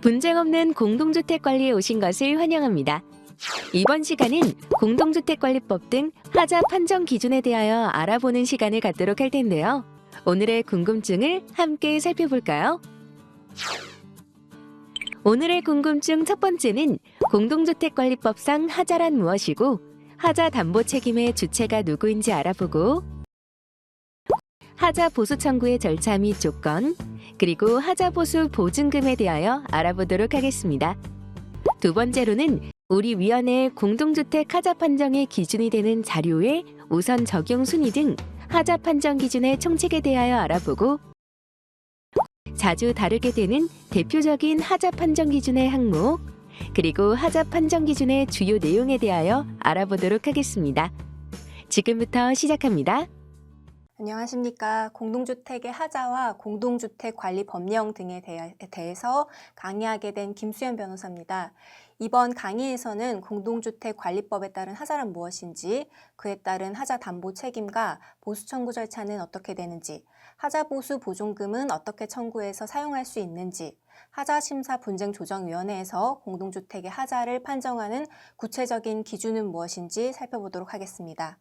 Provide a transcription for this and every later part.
분쟁 없는 공동주택 관리에 오신 것을 환영합니다. 이번 시간은 공동주택관리법 등 하자 판정 기준에 대하여 알아보는 시간을 갖도록 할 텐데요. 오늘의 궁금증을 함께 살펴볼까요? 오늘의 궁금증 첫 번째는 공동주택관리법상 하자란 무엇이고 하자 담보 책임의 주체가 누구인지 알아보고 하자 보수 청구의 절차 및 조건, 그리고 하자 보수 보증금에 대하여 알아보도록 하겠습니다. 두 번째로는 우리 위원회의 공동주택 하자 판정의 기준이 되는 자료의 우선 적용 순위 등 하자 판정 기준의 총칙에 대하여 알아보고 자주 다루게 되는 대표적인 하자 판정 기준의 항목, 그리고 하자 판정 기준의 주요 내용에 대하여 알아보도록 하겠습니다. 지금부터 시작합니다. 안녕하십니까. 공동주택의 하자와 공동주택관리법령 등에 대해서 강의하게 된 김수연 변호사입니다. 이번 강의에서는 공동주택관리법에 따른 하자란 무엇인지, 그에 따른 하자 담보 책임과 보수 청구 절차는 어떻게 되는지, 하자 보수 보존금은 어떻게 청구해서 사용할 수 있는지, 하자심사분쟁조정위원회에서 공동주택의 하자를 판정하는 구체적인 기준은 무엇인지 살펴보도록 하겠습니다.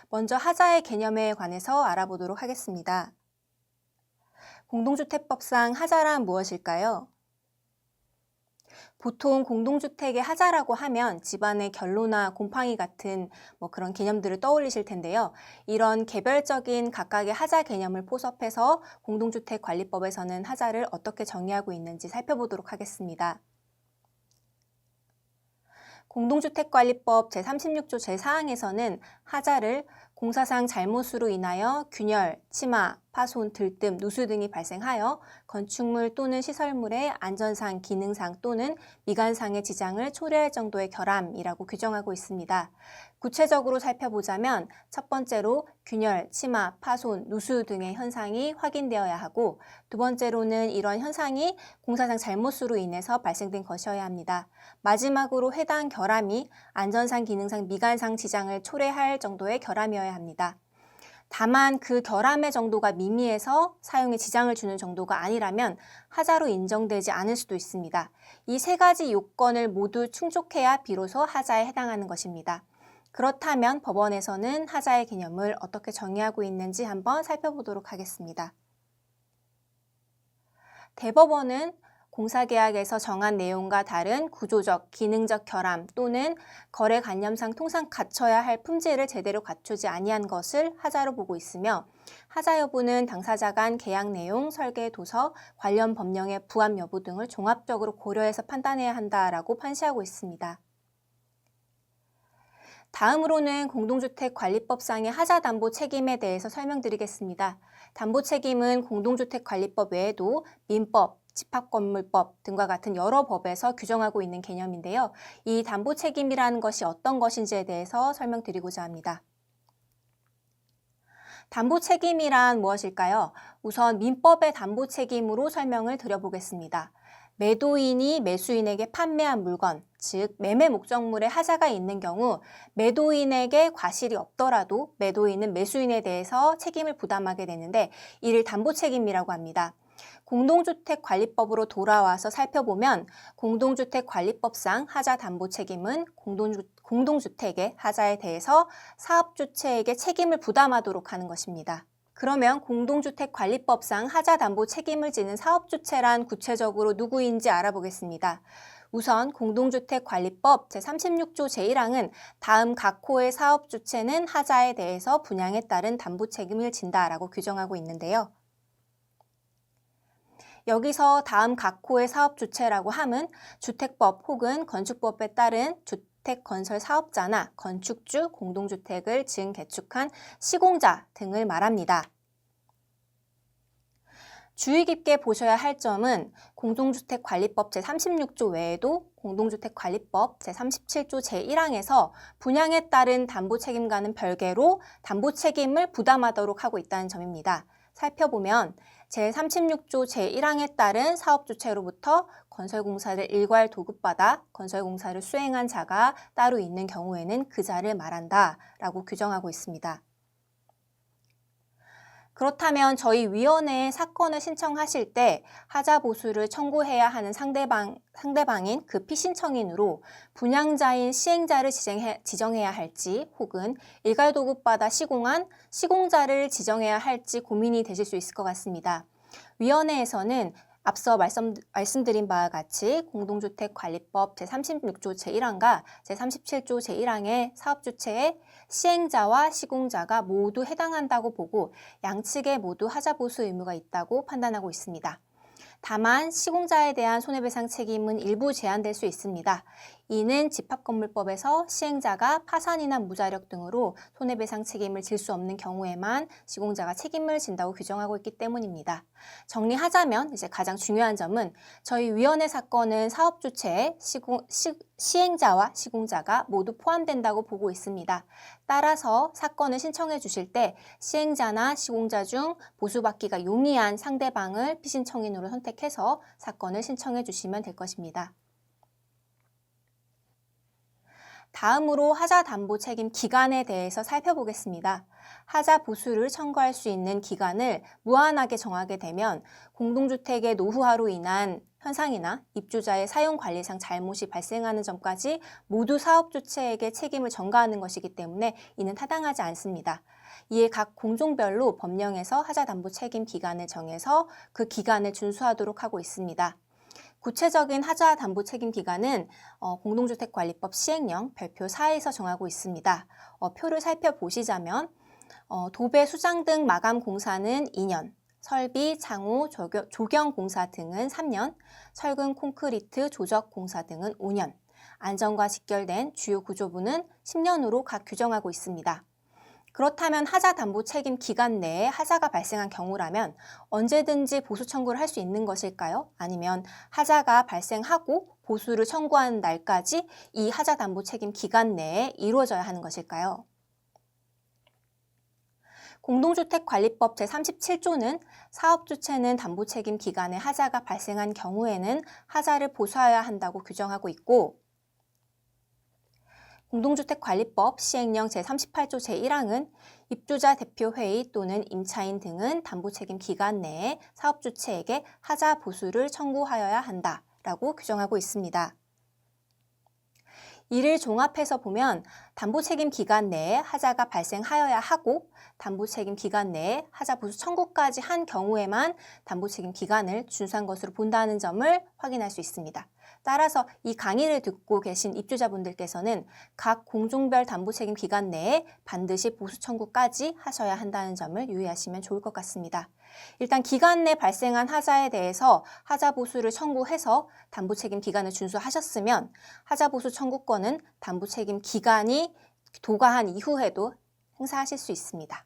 먼저 하자의 개념에 관해서 알아보도록 하겠습니다. 공동주택법상 하자란 무엇일까요? 보통 공동주택의 하자라고 하면 집안의 결로나 곰팡이 같은 그런 개념들을 떠올리실 텐데요. 이런 개별적인 각각의 하자 개념을 포섭해서 공동주택관리법에서는 하자를 어떻게 정의하고 있는지 살펴보도록 하겠습니다. 공동주택관리법 제36조 제4항에서는 하자를 공사상 잘못으로 인하여 균열, 침하, 파손, 들뜸, 누수 등이 발생하여 건축물 또는 시설물의 안전상, 기능상 또는 미관상의 지장을 초래할 정도의 결함이라고 규정하고 있습니다. 구체적으로 살펴보자면 첫 번째로 균열, 침하, 파손, 누수 등의 현상이 확인되어야 하고 두 번째로는 이런 현상이 공사상 잘못으로 인해서 발생된 것이어야 합니다. 마지막으로 해당 결함이 안전상, 기능상, 미관상 지장을 초래할 정도의 결함이어야 합니다. 다만 그 결함의 정도가 미미해서 사용에 지장을 주는 정도가 아니라면 하자로 인정되지 않을 수도 있습니다. 이 세 가지 요건을 모두 충족해야 비로소 하자에 해당하는 것입니다. 그렇다면 법원에서는 하자의 개념을 어떻게 정의하고 있는지 한번 살펴보도록 하겠습니다. 대법원은 공사계약에서 정한 내용과 다른 구조적, 기능적 결함 또는 거래관념상 통상 갖춰야 할 품질을 제대로 갖추지 아니한 것을 하자로 보고 있으며 하자 여부는 당사자 간 계약 내용, 설계 도서, 관련 법령의 부합 여부 등을 종합적으로 고려해서 판단해야 한다라고 판시하고 있습니다. 다음으로는 공동주택관리법상의 하자 담보 책임에 대해서 설명드리겠습니다. 담보 책임은 공동주택관리법 외에도 민법, 집합건물법 등과 같은 여러 법에서 규정하고 있는 개념인데요. 이 담보 책임이라는 것이 어떤 것인지에 대해서 설명드리고자 합니다. 담보 책임이란 무엇일까요? 우선 민법의 담보 책임으로 설명을 드려보겠습니다. 매도인이 매수인에게 판매한 물건, 즉 매매 목적물에 하자가 있는 경우 매도인에게 과실이 없더라도 매도인은 매수인에 대해서 책임을 부담하게 되는데 이를 담보 책임이라고 합니다. 공동주택관리법으로 돌아와서 살펴보면 공동주택관리법상 하자 담보 책임은 공동주택의 하자에 대해서 사업주체에게 책임을 부담하도록 하는 것입니다. 그러면 공동주택관리법상 하자 담보 책임을 지는 사업주체란 구체적으로 누구인지 알아보겠습니다. 우선 공동주택관리법 제36조 제1항은 다음 각 호의 사업주체는 하자에 대해서 분양에 따른 담보 책임을 진다라고 규정하고 있는데요. 여기서 다음 각 호의 사업주체라고 함은 주택법 혹은 건축법에 따른 주택건설 사업자나 건축주, 공동주택을 지은 개축한 시공자 등을 말합니다. 주의 깊게 보셔야 할 점은 공동주택관리법 제36조 외에도 공동주택관리법 제37조 제1항에서 분양에 따른 담보 책임과는 별개로 담보 책임을 부담하도록 하고 있다는 점입니다. 살펴보면 제36조 제1항에 따른 사업주체로부터 건설공사를 일괄 도급받아 건설공사를 수행한 자가 따로 있는 경우에는 그 자를 말한다라고 규정하고 있습니다. 그렇다면 저희 위원회에 사건을 신청하실 때 하자 보수를 청구해야 하는 상대방인 그 피신청인으로 분양자인 시행자를 지정해야 할지 혹은 일괄도급받아 시공한 시공자를 지정해야 할지 고민이 되실 수 있을 것 같습니다. 위원회에서는 앞서 말씀드린 바와 같이 공동주택관리법 제36조 제1항과 제37조 제1항의 사업주체에 시행자와 시공자가 모두 해당한다고 보고 양측에 모두 하자 보수 의무가 있다고 판단하고 있습니다. 다만 시공자에 대한 손해배상 책임은 일부 제한될 수 있습니다. 이는 집합건물법에서 시행자가 파산이나 무자력 등으로 손해배상 책임을 질 수 없는 경우에만 시공자가 책임을 진다고 규정하고 있기 때문입니다. 정리하자면 이제 가장 중요한 점은 저희 위원회 사건은 사업 주체에 시행자와 시공자가 모두 포함된다고 보고 있습니다. 따라서 사건을 신청해 주실 때 시행자나 시공자 중 보수받기가 용이한 상대방을 피신청인으로 선택해서 사건을 신청해 주시면 될 것입니다. 다음으로 하자 담보 책임 기간에 대해서 살펴보겠습니다. 하자 보수를 청구할 수 있는 기간을 무한하게 정하게 되면 공동주택의 노후화로 인한 현상이나 입주자의 사용관리상 잘못이 발생하는 점까지 모두 사업주체에게 책임을 전가하는 것이기 때문에 이는 타당하지 않습니다. 이에 각 공종별로 법령에서 하자 담보 책임 기간을 정해서 그 기간을 준수하도록 하고 있습니다. 구체적인 하자 담보 책임 기간은 공동주택관리법 시행령 별표 4에서 정하고 있습니다. 표를 살펴보시자면 도배, 수장 등 마감 공사는 2년, 설비, 창호, 조경 공사 등은 3년, 철근, 콘크리트, 조적 공사 등은 5년, 안전과 직결된 주요 구조부는 10년으로 각 규정하고 있습니다. 그렇다면 하자 담보 책임 기간 내에 하자가 발생한 경우라면 언제든지 보수 청구를 할 수 있는 것일까요? 아니면 하자가 발생하고 보수를 청구하는 날까지 이 하자 담보 책임 기간 내에 이루어져야 하는 것일까요? 공동주택관리법 제37조는 사업주체는 담보 책임 기간에 하자가 발생한 경우에는 하자를 보수해야 한다고 규정하고 있고, 공동주택관리법 시행령 제38조 제1항은 입주자 대표회의 또는 임차인 등은 담보책임 기간 내에 사업주체에게 하자 보수를 청구하여야 한다라고 규정하고 있습니다. 이를 종합해서 보면 담보책임 기간 내에 하자가 발생하여야 하고 담보책임 기간 내에 하자 보수 청구까지 한 경우에만 담보책임 기간을 준수한 것으로 본다는 점을 확인할 수 있습니다. 따라서 이 강의를 듣고 계신 입주자분들께서는 각 공종별 담보책임 기간 내에 반드시 보수 청구까지 하셔야 한다는 점을 유의하시면 좋을 것 같습니다. 일단 기간 내 발생한 하자에 대해서 하자 보수를 청구해서 담보책임 기간을 준수하셨으면 하자 보수 청구권은 담보책임 기간이 도과한 이후에도 행사하실 수 있습니다.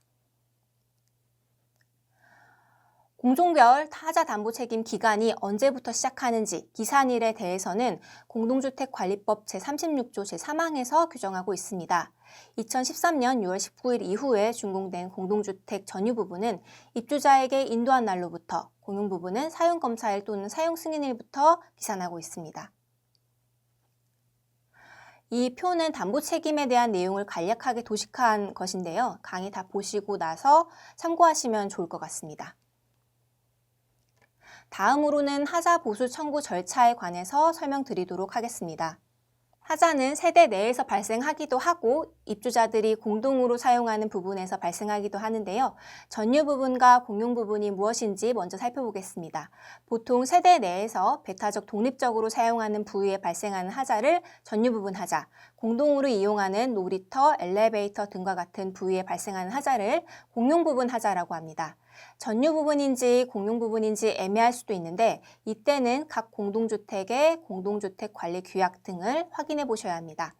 공종별 하자 담보 책임 기간이 언제부터 시작하는지 기산일에 대해서는 공동주택관리법 제36조 제3항에서 규정하고 있습니다. 2013년 6월 19일 이후에 준공된 공동주택 전유 부분은 입주자에게 인도한 날로부터, 공용 부분은 사용검사일 또는 사용승인일부터 기산하고 있습니다. 이 표는 담보 책임에 대한 내용을 간략하게 도식한 것인데요. 강의 다 보시고 나서 참고하시면 좋을 것 같습니다. 다음으로는 하자 보수 청구 절차에 관해서 설명드리도록 하겠습니다. 하자는 세대 내에서 발생하기도 하고 입주자들이 공동으로 사용하는 부분에서 발생하기도 하는데요. 전유 부분과 공용 부분이 무엇인지 먼저 살펴보겠습니다. 보통 세대 내에서 배타적 독립적으로 사용하는 부위에 발생하는 하자를 전유 부분 하자, 공동으로 이용하는 놀이터, 엘리베이터 등과 같은 부위에 발생하는 하자를 공용 부분 하자라고 합니다. 전유 부분인지 공용 부분인지 애매할 수도 있는데 이때는 각 공동주택의 공동주택관리규약 등을 확인해 보셔야 합니다.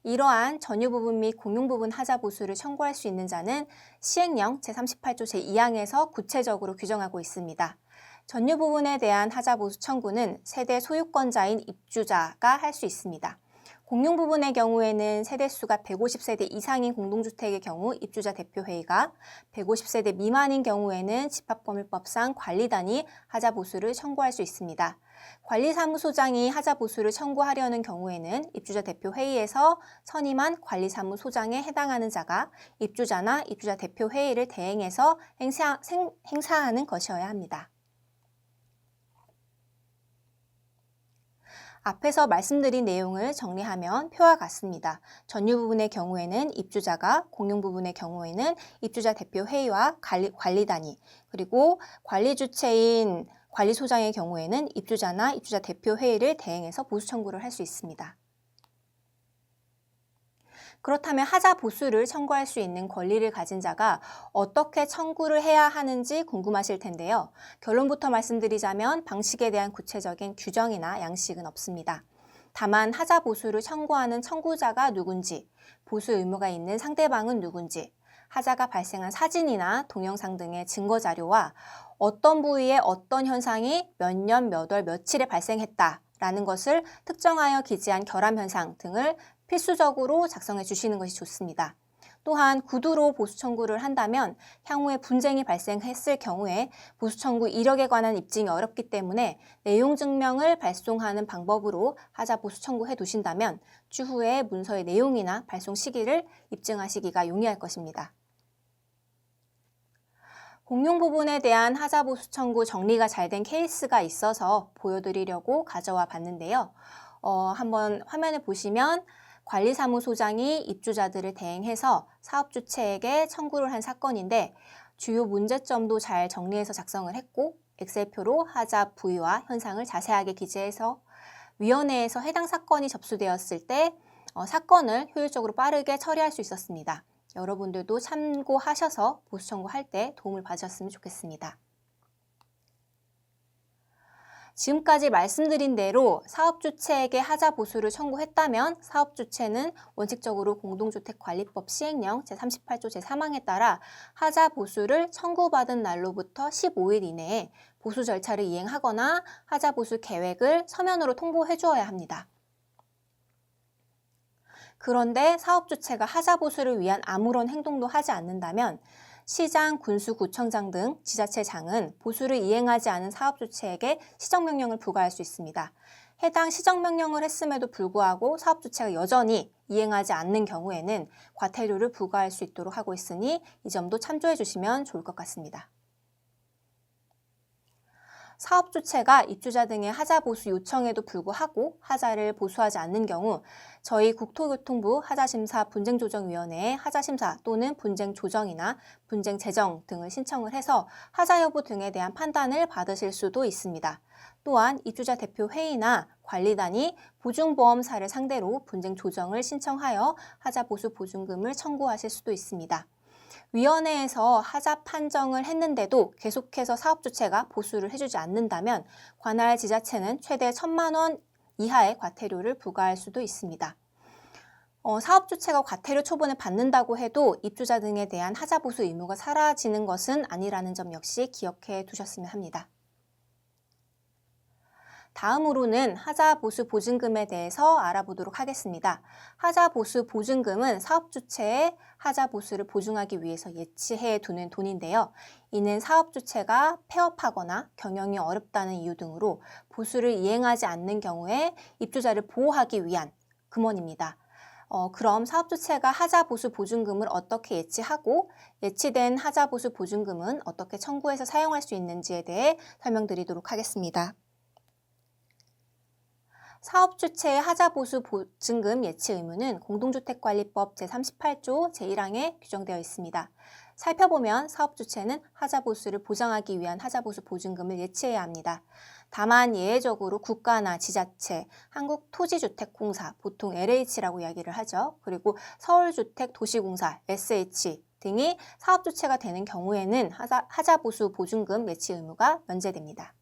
이러한 전유 부분 및 공용 부분 하자 보수를 청구할 수 있는 자는 시행령 제38조 제2항에서 구체적으로 규정하고 있습니다. 전유 부분에 대한 하자 보수 청구는 세대 소유권자인 입주자가 할 수 있습니다. 공용 부분의 경우에는 세대수가 150세대 이상인 공동주택의 경우 입주자 대표회의가, 150세대 미만인 경우에는 집합법률법상 관리단이 하자 보수를 청구할 수 있습니다. 관리사무소장이 하자 보수를 청구하려는 경우에는 입주자 대표회의에서 선임한 관리사무소장에 해당하는 자가 입주자나 입주자 대표회의를 대행해서 행사하는 것이어야 합니다. 앞에서 말씀드린 내용을 정리하면 표와 같습니다. 전유 부분의 경우에는 입주자가, 공용 부분의 경우에는 입주자 대표회의와 관리단위, 그리고 관리 주체인 관리소장의 경우에는 입주자나 입주자 대표회의를 대행해서 보수 청구를 할 수 있습니다. 그렇다면 하자 보수를 청구할 수 있는 권리를 가진 자가 어떻게 청구를 해야 하는지 궁금하실 텐데요. 결론부터 말씀드리자면 방식에 대한 구체적인 규정이나 양식은 없습니다. 다만 하자 보수를 청구하는 청구자가 누군지, 보수 의무가 있는 상대방은 누군지, 하자가 발생한 사진이나 동영상 등의 증거 자료와 어떤 부위에 어떤 현상이 몇 년, 몇 월, 며칠에 발생했다라는 것을 특정하여 기재한 결함 현상 등을 필수적으로 작성해 주시는 것이 좋습니다. 또한 구두로 보수 청구를 한다면 향후에 분쟁이 발생했을 경우에 보수 청구 이력에 관한 입증이 어렵기 때문에 내용 증명을 발송하는 방법으로 하자 보수 청구해 두신다면 추후에 문서의 내용이나 발송 시기를 입증하시기가 용이할 것입니다. 공용 부분에 대한 하자 보수 청구 정리가 잘 된 케이스가 있어서 보여드리려고 가져와 봤는데요. 한번 화면을 보시면 관리사무소장이 입주자들을 대행해서 사업주체에게 청구를 한 사건인데 주요 문제점도 잘 정리해서 작성을 했고 엑셀표로 하자 부위와 현상을 자세하게 기재해서 위원회에서 해당 사건이 접수되었을 때 사건을 효율적으로 빠르게 처리할 수 있었습니다. 여러분들도 참고하셔서 보수 청구할 때 도움을 받으셨으면 좋겠습니다. 지금까지 말씀드린 대로 사업주체에게 하자 보수를 청구했다면 사업주체는 원칙적으로 공동주택관리법 시행령 제38조 제3항에 따라 하자 보수를 청구받은 날로부터 15일 이내에 보수 절차를 이행하거나 하자 보수 계획을 서면으로 통보해 주어야 합니다. 그런데 사업주체가 하자 보수를 위한 아무런 행동도 하지 않는다면 시장, 군수, 구청장 등 지자체장은 보수를 이행하지 않은 사업주체에게 시정명령을 부과할 수 있습니다. 해당 시정명령을 했음에도 불구하고 사업주체가 여전히 이행하지 않는 경우에는 과태료를 부과할 수 있도록 하고 있으니 이 점도 참조해 주시면 좋을 것 같습니다. 사업주체가 입주자 등의 하자 보수 요청에도 불구하고 하자를 보수하지 않는 경우 저희 국토교통부 하자심사 분쟁조정위원회에 하자심사 또는 분쟁조정이나 분쟁재정 등을 신청을 해서 하자 여부 등에 대한 판단을 받으실 수도 있습니다. 또한 입주자 대표 회의나 관리단이 보증보험사를 상대로 분쟁조정을 신청하여 하자 보수 보증금을 청구하실 수도 있습니다. 위원회에서 하자 판정을 했는데도 계속해서 사업주체가 보수를 해주지 않는다면 관할 지자체는 최대 1,000만 원 이하의 과태료를 부과할 수도 있습니다. 사업주체가 과태료 처분을 받는다고 해도 입주자 등에 대한 하자 보수 의무가 사라지는 것은 아니라는 점 역시 기억해 두셨으면 합니다. 다음으로는 하자 보수 보증금에 대해서 알아보도록 하겠습니다. 하자 보수 보증금은 사업주체의 하자 보수를 보증하기 위해서 예치해 두는 돈인데요. 이는 사업주체가 폐업하거나 경영이 어렵다는 이유 등으로 보수를 이행하지 않는 경우에 입주자를 보호하기 위한 금원입니다. 그럼 사업주체가 하자 보수 보증금을 어떻게 예치하고 예치된 하자 보수 보증금은 어떻게 청구해서 사용할 수 있는지에 대해 설명드리도록 하겠습니다. 사업주체의 하자 보수 보증금 예치 의무는 공동주택관리법 제38조 제1항에 규정되어 있습니다. 살펴보면 사업주체는 하자 보수를 보장하기 위한 하자 보수 보증금을 예치해야 합니다. 다만 예외적으로 국가나 지자체, 한국토지주택공사, 보통 LH라고 이야기를 하죠. 그리고 서울주택도시공사, SH 등이 사업주체가 되는 경우에는 하자 보수 보증금 예치 의무가 면제됩니다.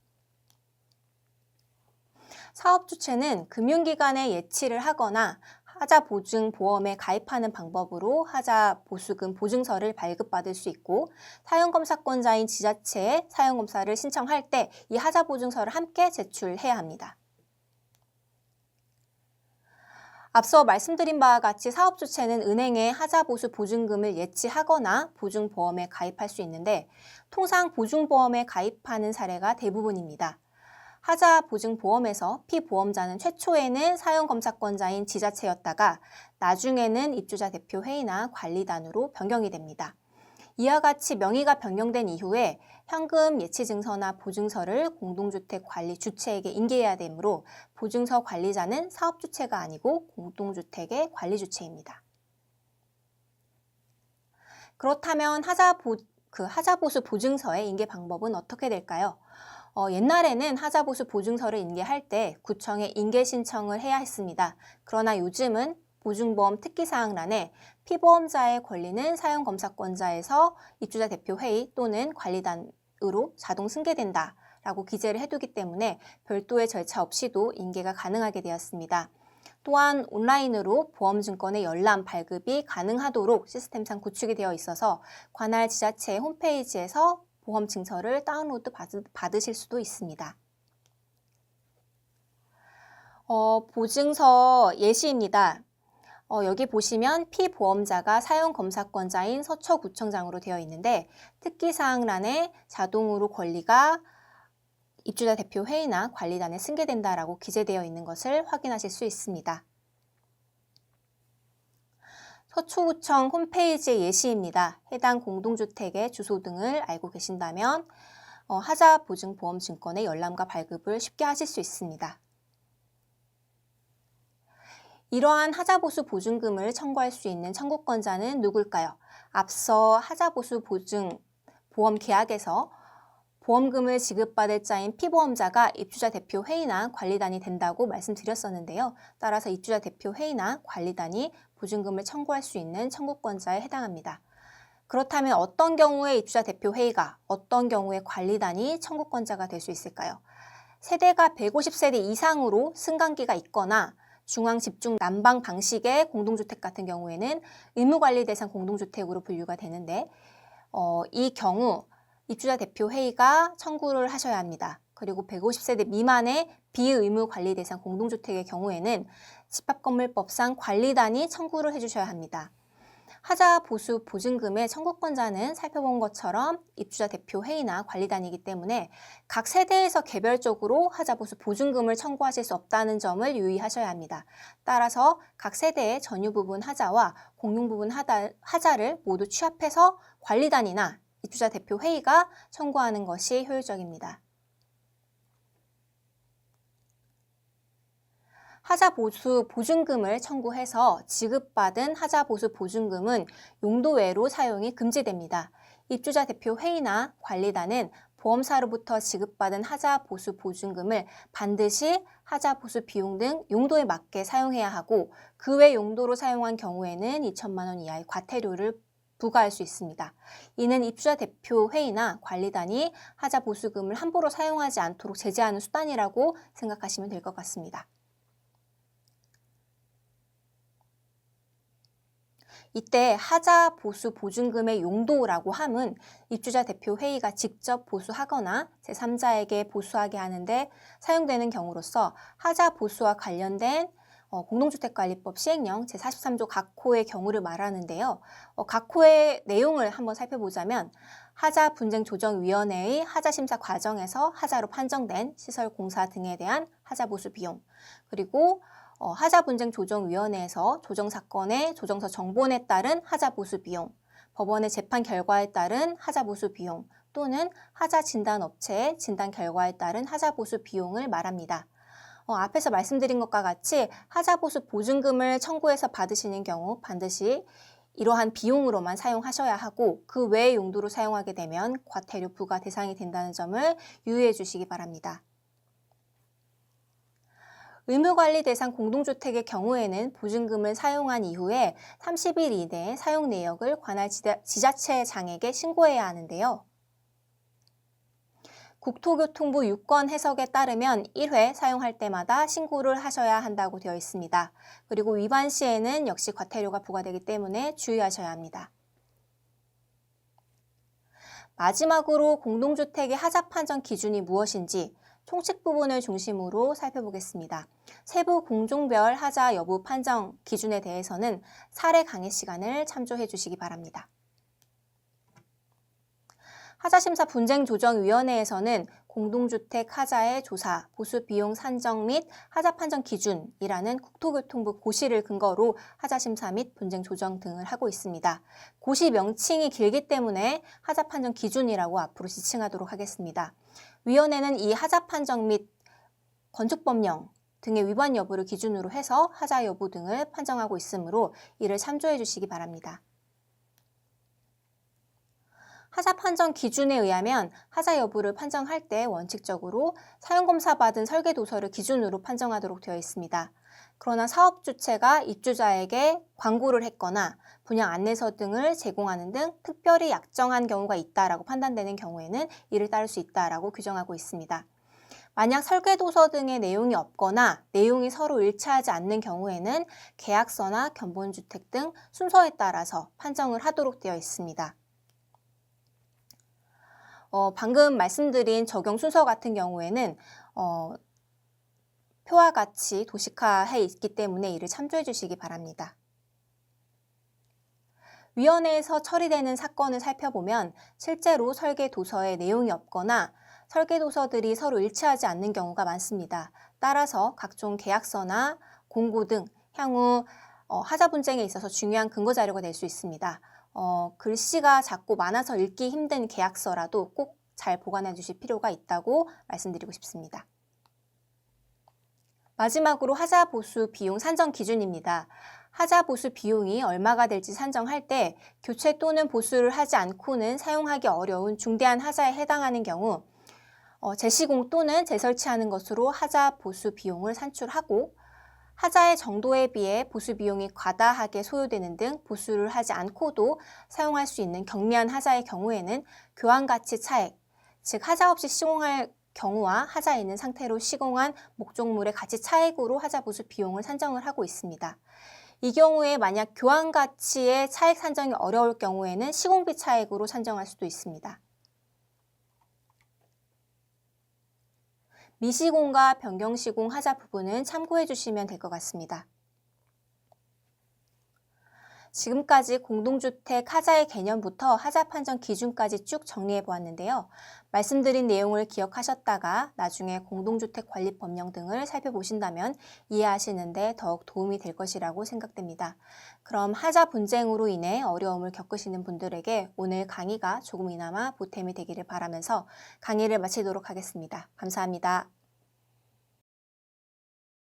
사업주체는 금융기관에 예치를 하거나 하자보증보험에 가입하는 방법으로 하자보수금 보증서를 발급받을 수 있고 사용검사권자인 지자체에 사용검사를 신청할 때 이 하자보증서를 함께 제출해야 합니다. 앞서 말씀드린 바와 같이 사업주체는 은행에 하자보수 보증금을 예치하거나 보증보험에 가입할 수 있는데 통상 보증보험에 가입하는 사례가 대부분입니다. 하자보증보험에서 피보험자는 최초에는 사용검사권자인 지자체였다가 나중에는 입주자 대표회의나 관리단으로 변경이 됩니다. 이와 같이 명의가 변경된 이후에 현금 예치증서나 보증서를 공동주택 관리 주체에게 인계해야 되므로 보증서 관리자는 사업주체가 아니고 공동주택의 관리주체입니다. 그렇다면 하자보수 보증서의 인계 방법은 어떻게 될까요? 옛날에는 하자보수 보증서를 인계할 때 구청에 인계 신청을 해야 했습니다. 그러나 요즘은 보증보험 특기사항란에 피보험자의 권리는 사용검사권자에서 입주자 대표회의 또는 관리단으로 자동 승계된다라고 기재를 해두기 때문에 별도의 절차 없이도 인계가 가능하게 되었습니다. 또한 온라인으로 보험증권의 열람, 발급이 가능하도록 시스템상 구축이 되어 있어서 관할 지자체 홈페이지에서 보험 증서를 다운로드 받으실 수도 있습니다. 보증서 예시입니다. 여기 보시면 피보험자가 사용검사권자인 서초구청장으로 되어 있는데 특기사항란에 자동으로 권리가 입주자 대표회의나 관리단에 승계된다라고 기재되어 있는 것을 확인하실 수 있습니다. 서초구청 홈페이지의 예시입니다. 해당 공동주택의 주소 등을 알고 계신다면 하자보증보험증권의 열람과 발급을 쉽게 하실 수 있습니다. 이러한 하자보수 보증금을 청구할 수 있는 청구권자는 누굴까요? 앞서 하자보수 보험 계약에서 보험금을 지급받을 자인 피보험자가 입주자 대표회의나 관리단이 된다고 말씀드렸었는데요. 따라서 입주자 대표회의나 관리단이 보증금을 청구할 수 있는 청구권자에 해당합니다. 그렇다면 어떤 경우에 입주자 대표회의가, 어떤 경우에 관리단이 청구권자가 될 수 있을까요? 세대가 150세대 이상으로 승강기가 있거나 중앙집중 난방 방식의 공동주택 같은 경우에는 의무관리 대상 공동주택으로 분류가 되는데 이 경우 입주자 대표회의가 청구를 하셔야 합니다. 그리고 150세대 미만의 비의무관리 대상 공동주택의 경우에는 집합건물법상 관리단이 청구를 해주셔야 합니다. 하자보수 보증금의 청구권자는 살펴본 것처럼 입주자 대표회의나 관리단이기 때문에 각 세대에서 개별적으로 하자보수 보증금을 청구하실 수 없다는 점을 유의하셔야 합니다. 따라서 각 세대의 전유부분 하자와 공용부분 하자를 모두 취합해서 관리단이나 입주자 대표회의가 청구하는 것이 효율적입니다. 하자보수 보증금을 청구해서 지급받은 하자보수 보증금은 용도 외로 사용이 금지됩니다. 입주자 대표회의나 관리단은 보험사로부터 지급받은 하자보수 보증금을 반드시 하자보수 비용 등 용도에 맞게 사용해야 하고 그 외 용도로 사용한 경우에는 2천만 원 이하의 과태료를 부과할 수 있습니다. 이는 입주자 대표회의나 관리단이 하자보수금을 함부로 사용하지 않도록 제재하는 수단이라고 생각하시면 될 것 같습니다. 이때 하자보수 보증금의 용도라고 함은 입주자 대표회의가 직접 보수하거나 제3자에게 보수하게 하는데 사용되는 경우로서 하자보수와 관련된 공동주택관리법 시행령 제43조 각 호의 경우를 말하는데요. 각 호의 내용을 한번 살펴보자면 하자분쟁조정위원회의 하자심사 과정에서 하자로 판정된 시설공사 등에 대한 하자보수 비용, 그리고 하자분쟁조정위원회에서 조정사건의 조정서 정본에 따른 하자보수 비용, 법원의 재판 결과에 따른 하자보수 비용 또는 하자진단업체의 진단 결과에 따른 하자보수 비용을 말합니다. 앞에서 말씀드린 것과 같이 하자보수 보증금을 청구해서 받으시는 경우 반드시 이러한 비용으로만 사용하셔야 하고 그 외의 용도로 사용하게 되면 과태료 부과 대상이 된다는 점을 유의해 주시기 바랍니다. 의무관리 대상 공동주택의 경우에는 보증금을 사용한 이후에 30일 이내에 사용 내역을 관할 지자체장에게 신고해야 하는데요. 국토교통부 유권 해석에 따르면 1회 사용할 때마다 신고를 하셔야 한다고 되어 있습니다. 그리고 위반 시에는 역시 과태료가 부과되기 때문에 주의하셔야 합니다. 마지막으로 공동주택의 하자 판정 기준이 무엇인지, 총칙 부분을 중심으로 살펴보겠습니다. 세부 공종별 하자 여부 판정 기준에 대해서는 사례 강의 시간을 참조해 주시기 바랍니다. 하자심사 분쟁조정위원회에서는 공동주택 하자의 조사, 보수 비용 산정 및 하자 판정 기준이라는 국토교통부 고시를 근거로 하자심사 및 분쟁 조정 등을 하고 있습니다. 고시 명칭이 길기 때문에 하자 판정 기준이라고 앞으로 지칭하도록 하겠습니다. 위원회는 이 하자 판정 및 건축법령 등의 위반 여부를 기준으로 해서 하자 여부 등을 판정하고 있으므로 이를 참조해 주시기 바랍니다. 하자 판정 기준에 의하면 하자 여부를 판정할 때 원칙적으로 사용검사 받은 설계도서를 기준으로 판정하도록 되어 있습니다. 그러나 사업주체가 입주자에게 광고를 했거나 분양 안내서 등을 제공하는 등 특별히 약정한 경우가 있다라고 판단되는 경우에는 이를 따를 수 있다라고 규정하고 있습니다. 만약 설계도서 등의 내용이 없거나 내용이 서로 일치하지 않는 경우에는 계약서나 견본주택 등 순서에 따라서 판정을 하도록 되어 있습니다. 방금 말씀드린 적용 순서 같은 경우에는 표와 같이 도식화해 있기 때문에 이를 참조해 주시기 바랍니다. 위원회에서 처리되는 사건을 살펴보면 실제로 설계도서에 내용이 없거나 설계도서들이 서로 일치하지 않는 경우가 많습니다. 따라서 각종 계약서나 공고 등 향후 하자 분쟁에 있어서 중요한 근거 자료가 될 수 있습니다. 글씨가 작고 많아서 읽기 힘든 계약서라도 꼭 잘 보관해 주실 필요가 있다고 말씀드리고 싶습니다. 마지막으로 하자 보수 비용 산정 기준입니다. 하자 보수 비용이 얼마가 될지 산정할 때 교체 또는 보수를 하지 않고는 사용하기 어려운 중대한 하자에 해당하는 경우 재시공 또는 재설치하는 것으로 하자 보수 비용을 산출하고 하자의 정도에 비해 보수 비용이 과다하게 소요되는 등 보수를 하지 않고도 사용할 수 있는 경미한 하자의 경우에는 교환가치 차액, 즉 하자 없이 시공할 경우와 하자에 있는 상태로 시공한 목적물의 가치 차액으로 하자 보수 비용을 산정을 하고 있습니다. 이 경우에 만약 교환가치의 차액 산정이 어려울 경우에는 시공비 차액으로 산정할 수도 있습니다. 미시공과 변경시공 하자 부분은 참고해 주시면 될 것 같습니다. 지금까지 공동주택 하자의 개념부터 하자 판정 기준까지 쭉 정리해 보았는데요. 말씀드린 내용을 기억하셨다가 나중에 공동주택관리법령 등을 살펴보신다면 이해하시는 데 더욱 도움이 될 것이라고 생각됩니다. 그럼 하자 분쟁으로 인해 어려움을 겪으시는 분들에게 오늘 강의가 조금이나마 보탬이 되기를 바라면서 강의를 마치도록 하겠습니다. 감사합니다.